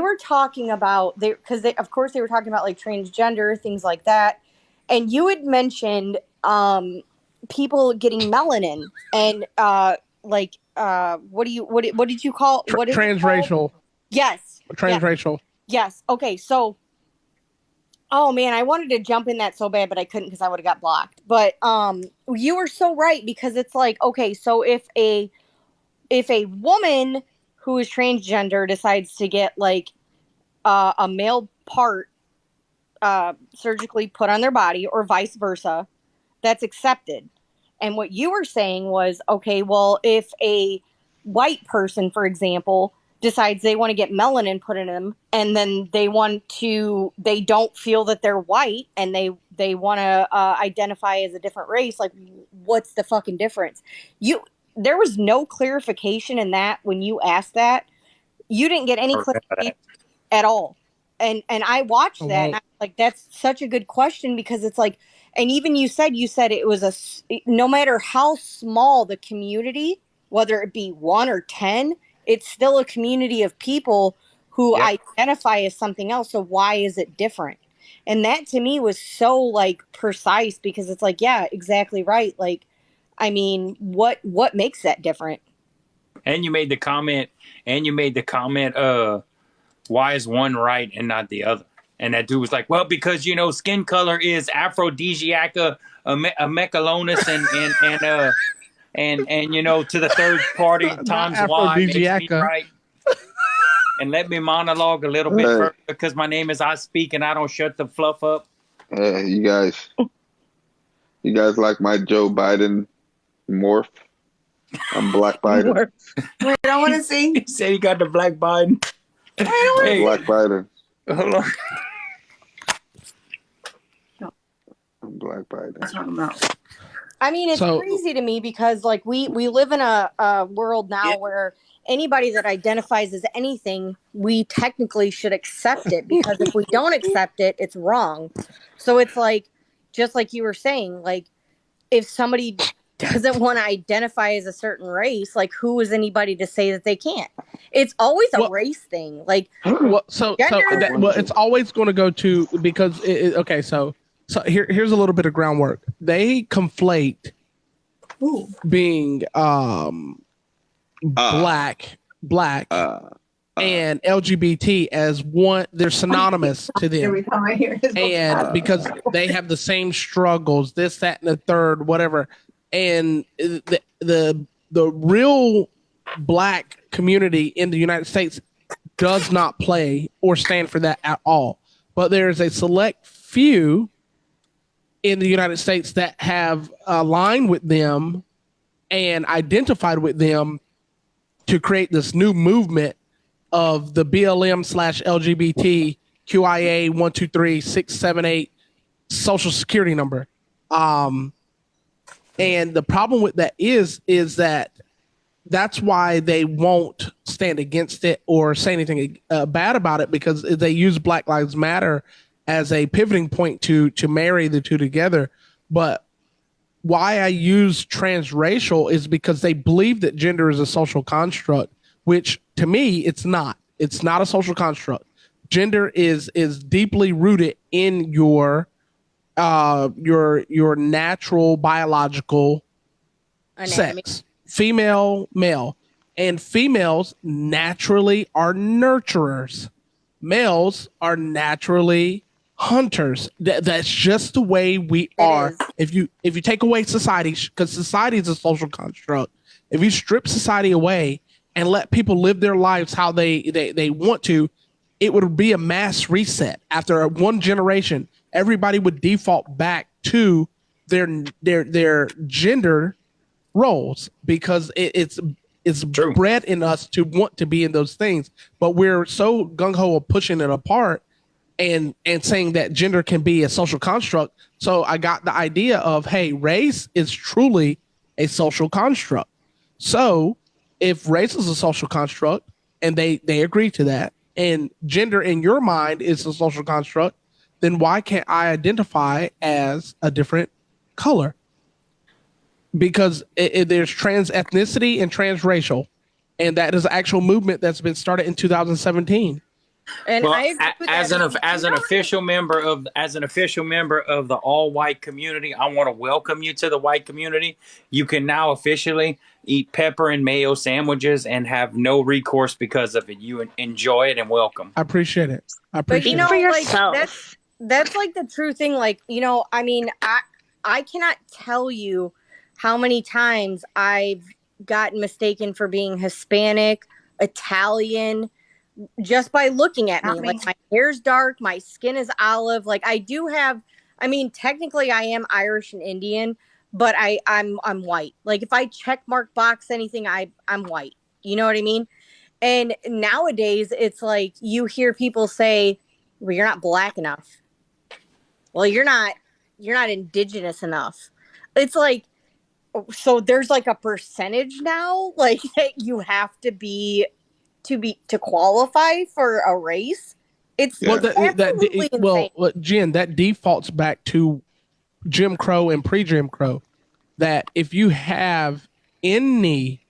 were talking about because of course they were talking about like transgender things like that, and you had mentioned people getting melanin and what did you call what is it called? Transracial. Yes, yes, Transracial. yes. Okay, so oh man, I wanted to jump in that so bad, but I couldn't because I would have got blocked. But you were so right because it's like okay, so if a woman who is transgender decides to get like a male part surgically put on their body or vice versa, that's accepted. And what you were saying was, okay, well, if a white person, for example, decides they want to get melanin put in them and then they don't feel that they're white and they want to identify as a different race, like what's the fucking difference? There was no clarification in that when you asked that. You didn't get any clarification at all. And I watched that and I was like, that's such a good question because it's like, and even you said it was no matter how small the community, whether it be 1 or 10, it's still a community of people who identify as something else. So why is it different? And that to me was so like precise because it's like, yeah, exactly right. Like, I mean, what makes that different? And you made the comment, why is one right and not the other? And that dude was like, well, because, skin color is aphrodisiac, a mechalonus, and to the third party times why makes me right. And let me monologue a little bit further because my name is I Speak and I don't shut the fluff up. You guys like my Joe Biden morph? I'm Black Biden. Wait, I want to see. He said he got the Black Biden. Hey, Black Biden. Hold on. I'm Black Biden. That's what I'm about. I mean, it's crazy to me because like we live in a world now where anybody that identifies as anything, we technically should accept it because if we don't accept it, it's wrong. So it's like, just like you were saying, like if somebody doesn't want to identify as a certain race, like who is anybody to say that they can't? It's always a race thing. Like, it's always going to go to because so here's a little bit of groundwork. They conflate being black and LGBT as one. They're synonymous to them. Every time I hear his and because they have the same struggles, this, that, and the third, whatever. And the real black community in the United States does not play or stand for that at all. But there is a select few in the United States that have aligned with them and identified with them to create this new movement of the BLM/LGBT QIA 123678 social security number. And the problem with that is that that's why they won't stand against it or say anything bad about it, because they use Black Lives Matter as a pivoting point to marry the two together. But why I use transracial is because they believe that gender is a social construct, which to me, it's not. It's not a social construct. Gender is deeply rooted in your natural biological anatomy. Sex, female, male, and females naturally are nurturers. Males are naturally hunters. That's just the way we are. If you take away society, because society is a social construct, if you strip society away and let people live their lives how they want to, it would be a mass reset. After one generation, everybody would default back to their gender roles because it's True. bred in us to want to be in those things. But we're so gung-ho of pushing it apart and saying that gender can be a social construct. So I got the idea of, hey, race is truly a social construct. So if race is a social construct and they agree to that, and gender in your mind is a social construct, then why can't I identify as a different color? Because there's trans ethnicity and transracial, and that is an actual movement that's been started in 2017. And Well, I agree with as that. an official member of the all white community, I want to welcome you to the white community. You can now officially eat pepper and mayo sandwiches and have no recourse because of it. You enjoy it and welcome. I appreciate it. I But appreciate Speak for it. like yourself. that's like the true thing. Like, I mean, I cannot tell you how many times I've gotten mistaken for being Hispanic, Italian, just by looking at me. Not me. Like, my hair's dark, my skin is olive. Like, I do have, I mean, technically I am Irish and Indian, but I'm white. Like, if I check mark box anything, I'm white. You know what I mean? And nowadays it's like you hear people say, well, you're not black enough. Well, you're not indigenous enough. It's like, so there's like a percentage now, like, that you have to be to qualify for a race. It's Well, absolutely insane. Jen, that defaults back to Jim Crow and pre-Jim Crow. That if you have any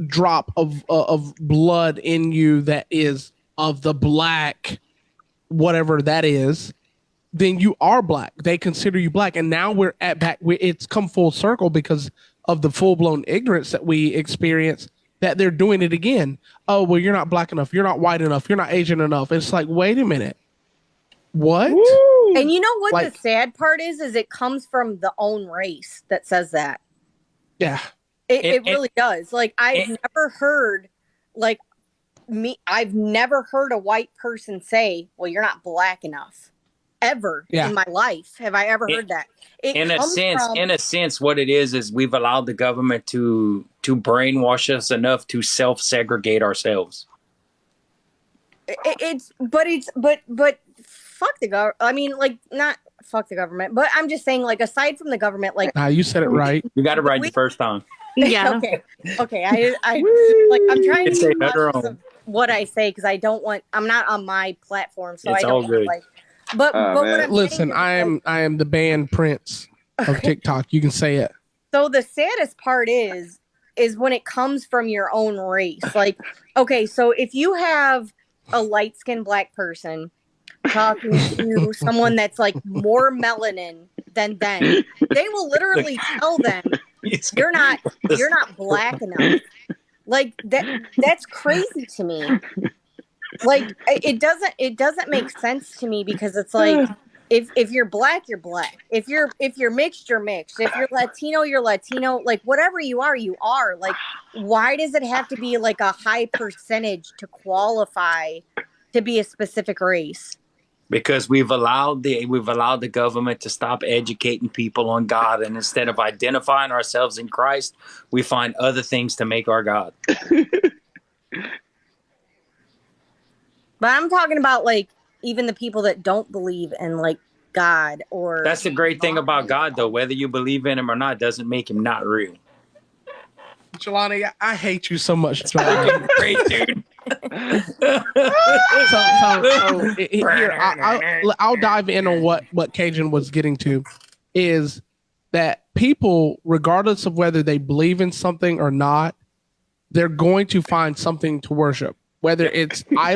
drop of blood in you that is of the black, whatever that is, then you are black. They consider you black, and now we're at back. It's come full circle because of the full blown ignorance that we experience. That they're doing it again. Oh, well, you're not black enough. You're not white enough. You're not Asian enough. It's like, wait a minute, what? And you know what Like- the sad part is it comes from the own race that says that. Yeah. It really does. Like, I've never heard, like, I've never heard a white person say, well, you're not black enough. Ever in my life have I ever heard that. In a sense, what it is we've allowed the government to brainwash us enough to self-segregate ourselves. But fuck the government. I mean, like, not fuck the government, but I'm just saying, like, aside from the government, like, You said it right. You got it right the first time. Yeah. okay. I like, I'm trying to be cautious of what I say because I'm not on my platform, so It's I don't all good. like. But what I'm Listen, saying is, I am the band Prince of TikTok. You can say it. so the saddest part is when it comes from your own race. Like, okay, so if you have a light-skinned black person talking to someone that's like more melanin than them, they will literally tell them, you're not black enough. Like, that's crazy to me. Like, it doesn't make sense to me because it's like, if you're black, you're black. If you're mixed, you're mixed. If you're Latino, you're Latino. Like, whatever you are, you are. Like, why does it have to be like a high percentage to qualify to be a specific race? Because we've allowed the government to stop educating people on God, and instead of identifying ourselves in Christ, we find other things to make our God. But I'm talking about, like, even the people that don't believe in, like, God or... That's the great thing about God, though. Whether you believe in him or not doesn't make him not real. Jelani, I hate you so much, Jelani. Great, dude. Here, I'll dive in on what Cajun was getting to, is that people, regardless of whether they believe in something or not, they're going to find something to worship, whether it's